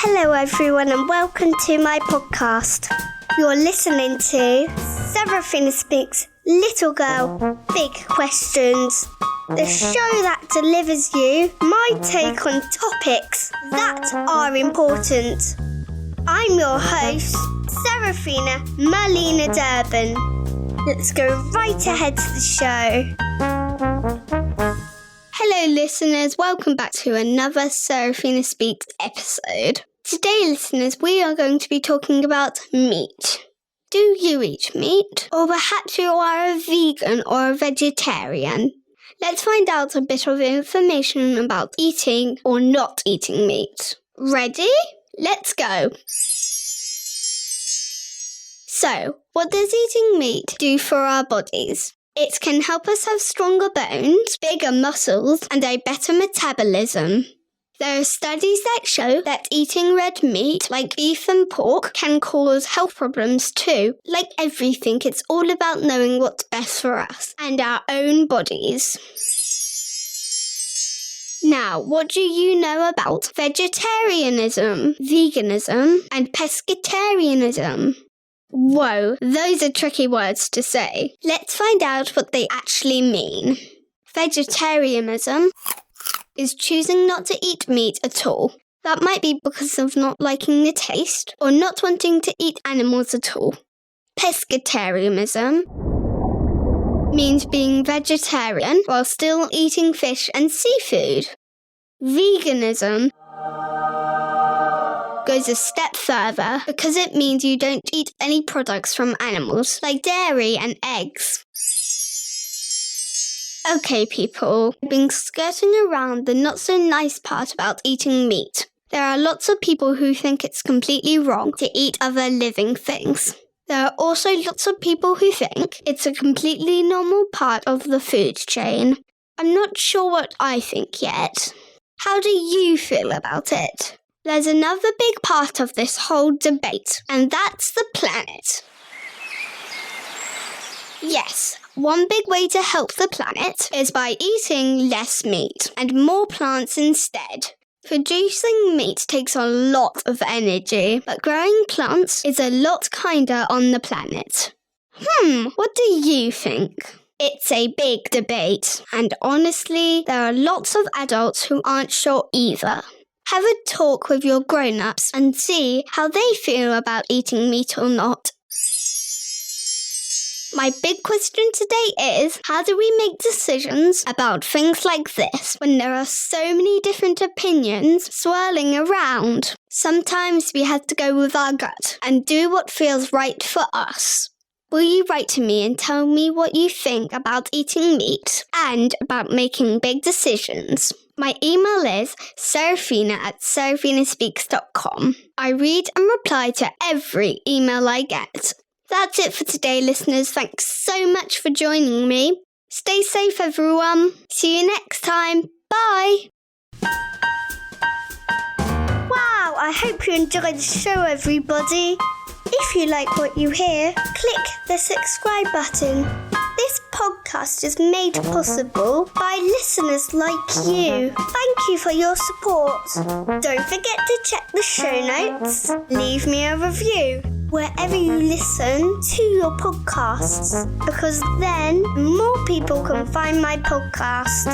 Hello everyone and welcome to my podcast. You're listening to Seraphina Speaks Little Girl Big Questions, the show that delivers you my take on topics that are important. I'm your host, Seraphina Marlena Durbin. Let's go right ahead to the show. Hello listeners, welcome back to another Seraphina Speaks episode. Today listeners, we are going to be talking about meat. Do you eat meat? Or perhaps you are a vegan or a vegetarian? Let's find out a bit of information about eating or not eating meat. Ready? Let's go! So, what does eating meat do for our bodies? It can help us have stronger bones, bigger muscles, and a better metabolism. There are studies that show that eating red meat, like beef and pork, can cause health problems too. Like everything, it's all about knowing what's best for us and our own bodies. Now, what do you know about vegetarianism, veganism, and pescatarianism? Whoa, those are tricky words to say. Let's find out what they actually mean. Vegetarianism is choosing not to eat meat at all. That might be because of not liking the taste or not wanting to eat animals at all. Pescatarianism means being vegetarian while still eating fish and seafood. Veganism goes a step further because it means you don't eat any products from animals, like dairy and eggs. Okay, people, I've been skirting around the not-so-nice part about eating meat. There are lots of people who think it's completely wrong to eat other living things. There are also lots of people who think it's a completely normal part of the food chain. I'm not sure what I think yet. How do you feel about it? There's another big part of this whole debate, and that's the planet. Yes, one big way to help the planet is by eating less meat and more plants instead. Producing meat takes a lot of energy, but growing plants is a lot kinder on the planet. What do you think? It's a big debate, and honestly, there are lots of adults who aren't sure either. Have a talk with your grown-ups and see how they feel about eating meat or not. My big question today is, how do we make decisions about things like this when there are so many different opinions swirling around? Sometimes we have to go with our gut and do what feels right for us. Will you write to me and tell me what you think about eating meat and about making big decisions? My email is seraphina@seraphinaspeaks.com. I read and reply to every email I get. That's it for today, listeners. Thanks so much for joining me. Stay safe, everyone. See you next time. Bye. Wow, I hope you enjoyed the show, everybody. If you like what you hear, click the subscribe button. This podcast is made possible by listeners like you. Thank you for your support. Don't forget to check the show notes. Leave me a review wherever you listen to your podcasts, because then more people can find my podcast.